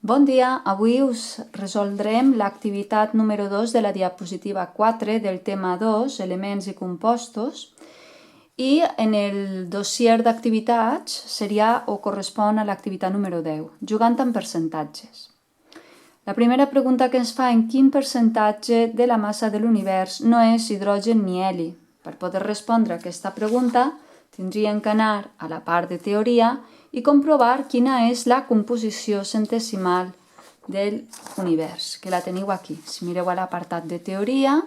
Bon dia, avui us resoldrem l'activitat número 2 de la diapositiva 4 del tema 2, elements i compostos, i en el dossier d'activitats seria o correspon a l'activitat número 10, jugant amb percentatges. La primera pregunta que ens fa en quin percentatge de la massa de l'univers no és hidrogen ni heli. Per poder respondre a aquesta pregunta tindríem que anar a la part de teoria i comprovar quina és la composició centesimal de l'univers, que la teniu aquí. Si mireu a l'apartat de teoria,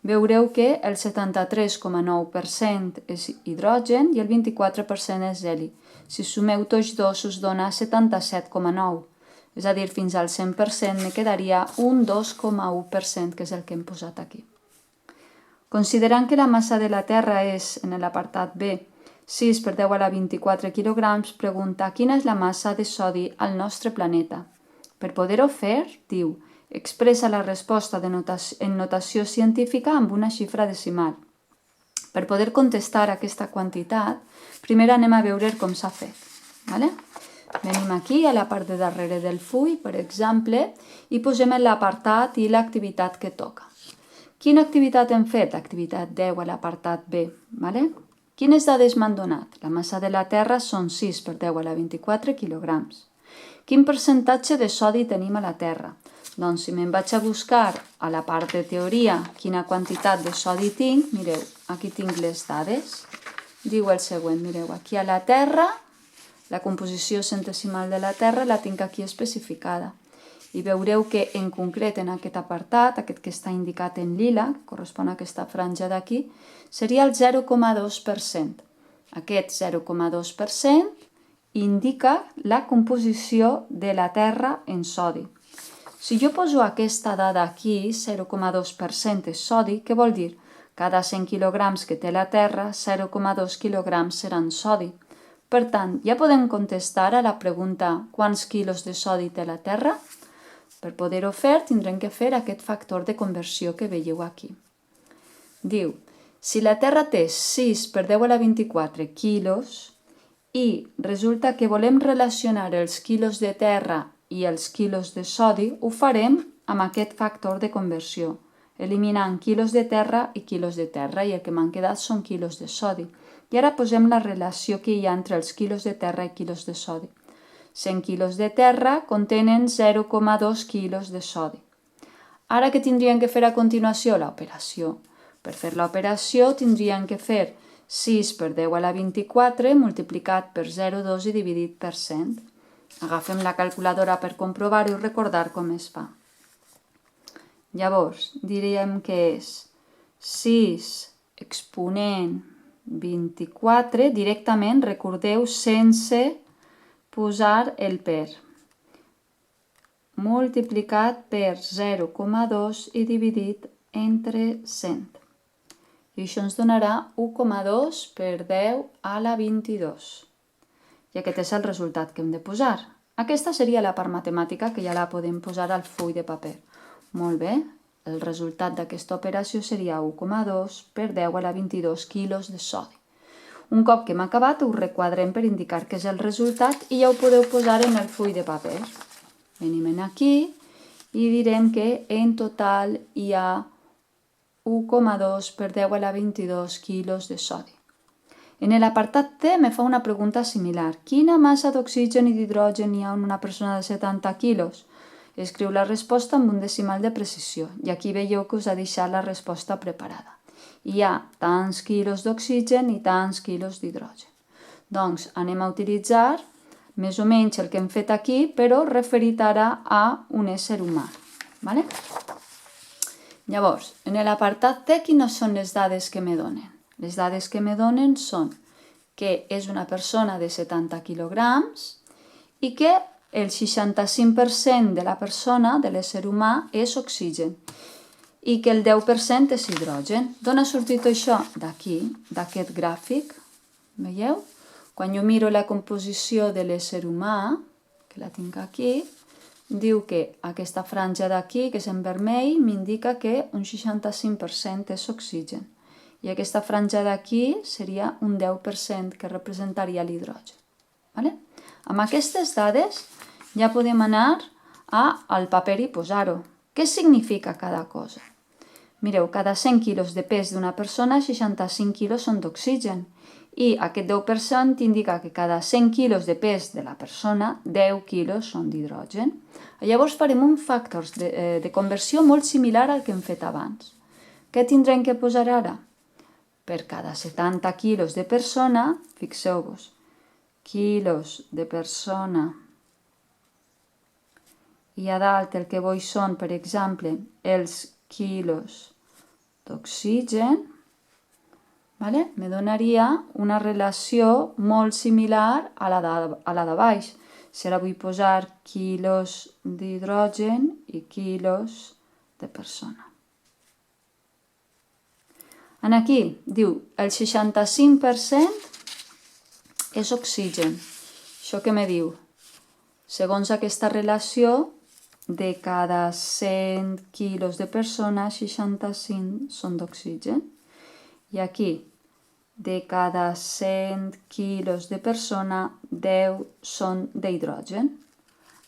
veureu que el 73,9% és hidrogen i el 24% és heli. Si sumeu tots dos us dona 77,9%, és a dir, fins al 100% me quedaria un 2,1%, que és el que hem posat aquí. Considerant que la massa de la Terra és, en l'apartat B, 6 per 10 a la 24 kg, pregunta quina és la massa de sodi al nostre planeta. Per poder-ho fer, diu, expressa la resposta en notació científica amb una xifra decimal. Per poder contestar aquesta quantitat, primer anem a veure com s'ha fet. Vale? Venim aquí a la part de darrere del full, per exemple, i posem l'apartat i l'activitat que toca. Quina activitat hem fet? Activitat 10 a l'apartat B. Vale? Quines dades m'han donat? La massa de la Terra són 6 per 10 a la 24 kg. Quin percentatge de sodi tenim a la Terra? Doncs si me'n vaig a buscar a la part de teoria quina quantitat de sodi tinc, mireu, aquí tinc les dades. Diu el següent, mireu, aquí a la Terra, la composició centesimal de la Terra la tinc aquí especificada. I veureu que en concret en aquest apartat, aquest que està indicat en lila, que correspon a aquesta franja d'aquí, seria el 0,2%. Aquest 0,2% indica la composició de la Terra en sodi. Si jo poso aquesta dada aquí, 0,2% és sodi, què vol dir? Cada 100 kg que té la Terra, 0,2 kg seran sodi. Per tant, ja podem contestar a la pregunta quants quilos de sodi té la Terra? Per poder-ho fer, tindrem que fer aquest factor de conversió que veieu aquí. Diu, si la Terra té 6 per 10 a la 24 quilos i resulta que volem relacionar els quilos de terra i els quilos de sodi, ho farem amb aquest factor de conversió, eliminant quilos de terra i quilos de terra, i el que m'han quedat són quilos de sodi. I ara posem la relació que hi ha entre els quilos de terra i quilos de sodi. 100 quilos de terra contenen 0,2 quilos de sodi. Ara què tindríem que fer a continuació? L'operació. Per fer l'operació tindríem que fer 6 per 10 a la 24 multiplicat per 0,2 i dividit per 100. Agafem la calculadora per comprovar-ho i recordar com es fa. Llavors, diríem que és 6 exponent 24, directament, recordeu, sense posar el per, multiplicat per 0,2 i dividit entre 100. I això ens donarà 1,2 per 10 a la 22. I aquest és el resultat que hem de posar. Aquesta seria la part matemàtica, que ja la podem posar al full de paper. Molt bé, el resultat d'aquesta operació seria 1,2 per 10 a la 22 quilos de sodi. Un cop que hem acabat, ho requadrem per indicar que és el resultat i ja ho podeu posar en el full de paper. Venim aquí i direm que en total hi ha 1,2 per 10 a la 22 quilos de sodi. En l'apartat T me fa una pregunta similar. Quina massa d'oxigen i d'hidrogen hi ha en una persona de 70 quilos? Escriu la resposta amb un decimal de precisió i aquí veieu que us ha deixat la resposta preparada. Hi ha tants quilos d'oxigen i tants quilos d'hidrogen. Doncs anem a utilitzar més o menys el que hem fet aquí, però referit ara a un ésser humà. Vale? Llavors, en l'apartat T, quines són les dades que me donen? Les dades que me donen són que és una persona de 70 quilograms i que el 65% de la persona, de l'ésser humà, és oxigen i que el 10% és hidrogen. D'on ha sortit això? D'aquí, d'aquest gràfic. Veieu? Quan jo miro la composició de l'ésser humà, que la tinc aquí, diu que aquesta franja d'aquí, que és en vermell, m'indica que un 65% és oxigen. I aquesta franja d'aquí seria un 10% que representaria l'hidrogen. Vale? Amb aquestes dades ja podem anar al paper i posar-ho. Què significa cada cosa? Mireu, cada 100 quilos de pes d'una persona, 65 quilos són d'oxigen. I aquest 10% indica que cada 100 quilos de pes de la persona, 10 quilos són d'hidrogen. Llavors farem un factor de conversió molt similar al que hem fet abans. Què tindrem que posar ara? Per cada 70 quilos de persona, fixeu-vos, quilos de persona, i a dalt el que vull són, per exemple, els quilos d'oxigen, me donaria una relació molt similar a la de baix. Si ara vull posar quilos d'hidrogen i quilos de persona. En aquí diu el 65% és oxigen. Això què me diu? Segons aquesta relació, de cada 100 quilos de persona, 65 són d'oxigen. I aquí, de cada 100 quilos de persona, 10 són d'hidrogen.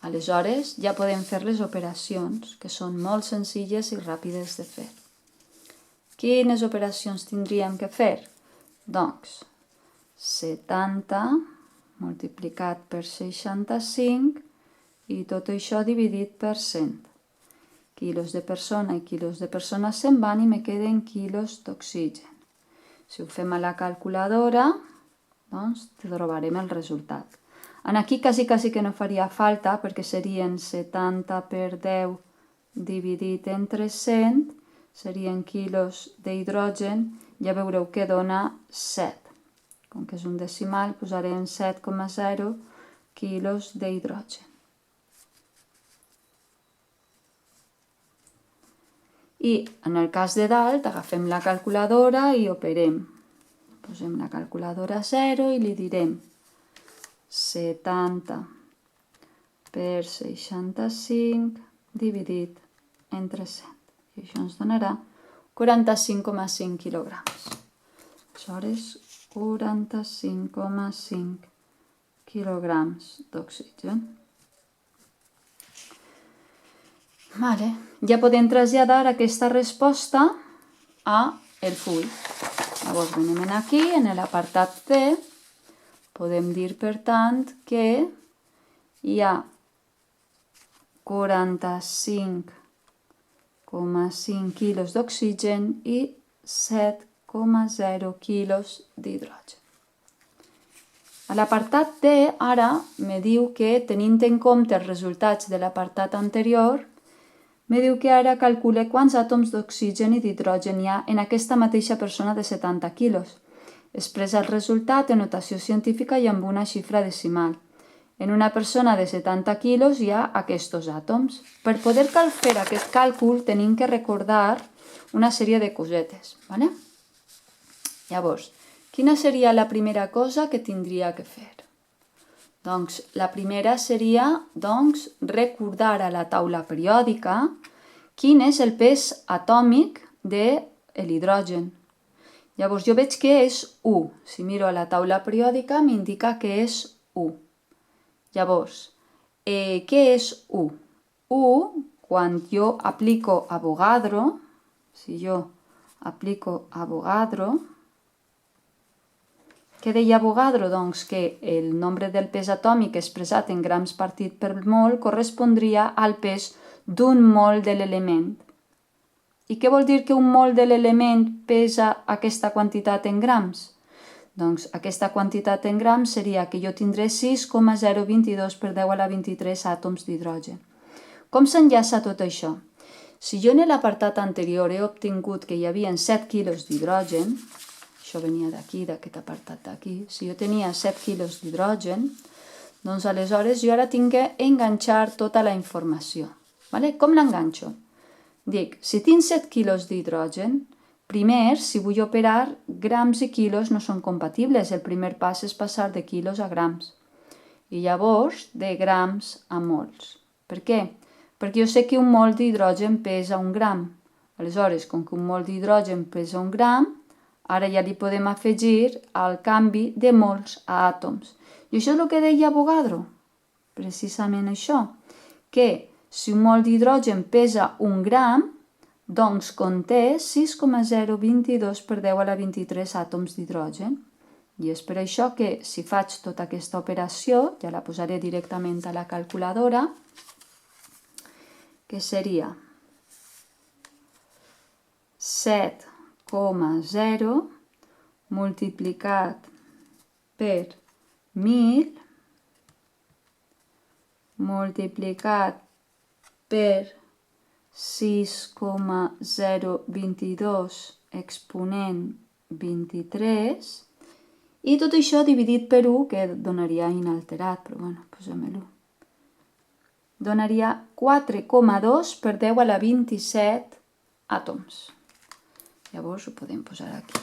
Aleshores, ja podem fer les operacions, que són molt senzilles i ràpides de fer. Quines operacions tindríem que fer? Doncs, 70 multiplicat per 65 i tot això dividit per 100. Quilos de persona i quilos de persona se'n van i me queden quilos d'oxigen. Si ho fem a la calculadora, doncs trobarem el resultat. En aquí quasi que no faria falta perquè serien 70 per 10 dividit entre 100, serien quilos d'hidrogen, ja veureu que dona 7. Com que és un decimal, posarem 7,0 quilos d'hidrogen. I en el cas de dalt, agafem la calculadora i operem. Posem la calculadora a 0 i li direm 70 per 65 dividit entre 100. I això ens donarà 45,5 quilograms. Aleshores, 45,5 quilograms d'oxigen. Ja podem traslladar aquesta resposta a el full. Llavors venim aquí, en l'apartat C, podem dir, per tant, que hi ha 45,5 quilos d'oxigen i 7,0 quilos d'hidrogen. A l'apartat D, ara, me diu que, tenint en compte els resultats de l'apartat anterior, me diu que ara calcule quants àtoms d'oxigen i d'hidrogen hi ha en aquesta mateixa persona de 70 quilos. Expressa el resultat en notació científica i amb una xifra decimal. En una persona de 70 quilos hi ha aquests àtoms. Per poder fer aquest càlcul tenim que recordar una sèrie de cosetes. Llavors, quina seria la primera cosa que tindria que fer? Doncs la primera seria recordar a la taula periòdica quin és el pes atòmic de l'hidrogen. Llavors jo veig que és 1. Si miro a la taula periòdica m'indica que és 1. Llavors, què és 1? 1, quan jo aplico Avogadro, si jo aplico Avogadro, què deia Avogadro? Doncs que el nombre del pes atòmic expressat en grams partit per mol correspondria al pes d'un mol de l'element. I què vol dir que un mol de l'element pesa aquesta quantitat en grams? Doncs aquesta quantitat en grams seria que jo tindré 6,022 per 10 a la 23 àtoms d'hidrogen. Com s'enllaça tot això? Si jo en l'apartat anterior he obtingut que hi havia 7 quilos d'hidrogen, això venia d'aquí, d'aquest apartat d'aquí, si jo tenia 7 quilos d'hidrogen, doncs aleshores jo ara tinc que enganxar tota la informació. Com l'enganxo? Dic, si tinc 7 quilos d'hidrogen, primer, si vull operar, grams i quilos no són compatibles. El primer pas és passar de quilos a grams. I llavors, de grams a mols. Per què? Perquè jo sé que un mol d'hidrogen pesa 1 gram. Aleshores, com que un mol d'hidrogen pesa 1 gram, ara ja li podem afegir el canvi de mols a àtoms. I això és el que deia Avogadro. Precisament això, que Si un mol d'hidrogen pesa 1 gram, doncs conté 6,022 per 10 a la 23 àtoms d'hidrogen. I és per això que si faig tota aquesta operació, ja la posaré directament a la calculadora, que seria 7,0 multiplicat per 1.000 multiplicat per 6,022 exponent 23 i tot això dividit per 1, que donaria inalterat, però bueno, posem-lo. Donaria 4,2 per 10 a la 27 àtoms. Llavors ho podem posar aquí.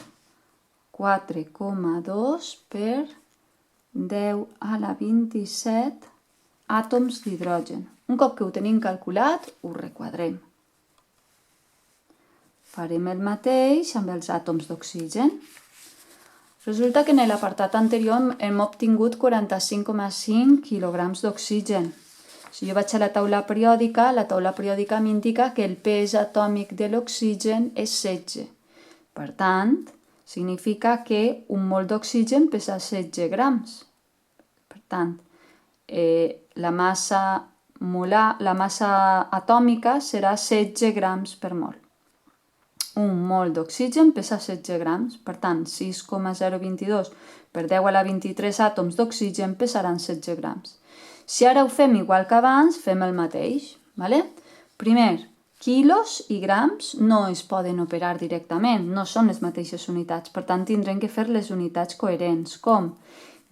4,2 per 10 a la 27 àtoms d'hidrogen. Un cop que ho tenim calculat, ho requadrem. Farem el mateix amb els àtoms d'oxigen. Resulta que en l'apartat anterior hem obtingut 45,5 quilograms d'oxigen. Si jo vaig a la taula periòdica m'indica que el pes atòmic de l'oxigen és 16. Per tant, significa que un mol d'oxigen pesa 16 grams. Per tant, la massa atòmica serà 16 grams per mol. Un mol d'oxigen pesa 16 grams, per tant, 6,022 per 10 a la 23 àtoms d'oxigen pesaran 16 grams. Si ara ho fem igual que abans, fem el mateix. Primer, quilos i grams no es poden operar directament, no són les mateixes unitats, per tant, tindrem que fer les unitats coherents, com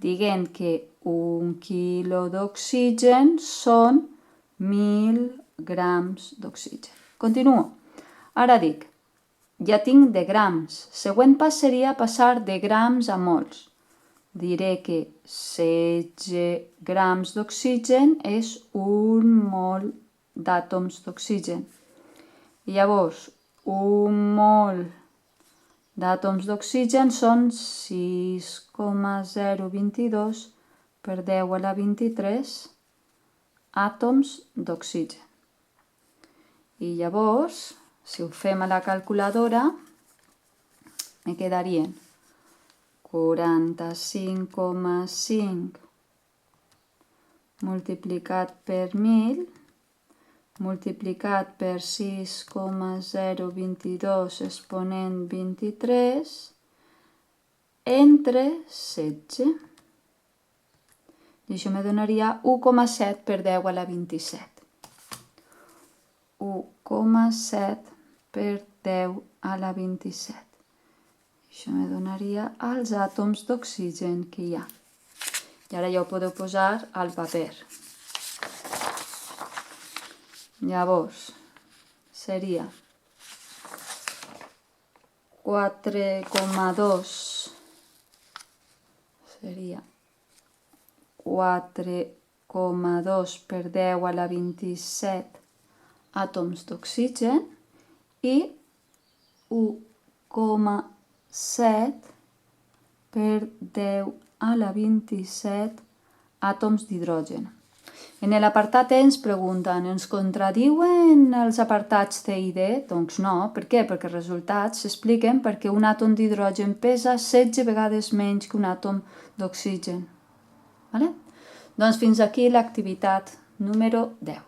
dient que 1 quilo d'oxigen són 1.000 grams d'oxigen. Continuo. Ara dic, ja tinc de grams. Següent pas seria passar de grams a mols. Diré que 16 grams d'oxigen és un mol d'àtoms d'oxigen. Llavors, un mol d'àtoms d'oxigen són 6,022 per 10 a la 23 àtoms d'oxigen. I llavors, si ho fem a la calculadora, me quedarien 45,5 multiplicat per 1.000 multiplicat per 6,022 exponent 23 entre 16. I això me donaria 1,7 per 10 a la 27. 1,7 per 10 a la 27. Això me donaria els àtoms d'oxigen que hi ha. I ara ja ho podeu posar al paper. Llavors, seria 4,2 per 10 a la 27 àtoms d'oxigen i 1,7 per 10 a la 27 àtoms d'hidrogen. En l'apartat E ens pregunten, ens contradiuen els apartats C i D? Doncs no. Per què? Perquè els resultats s'expliquen perquè un àtom d'hidrogen pesa 16 vegades menys que un àtom d'oxigen. Doncs fins aquí l'activitat número 10.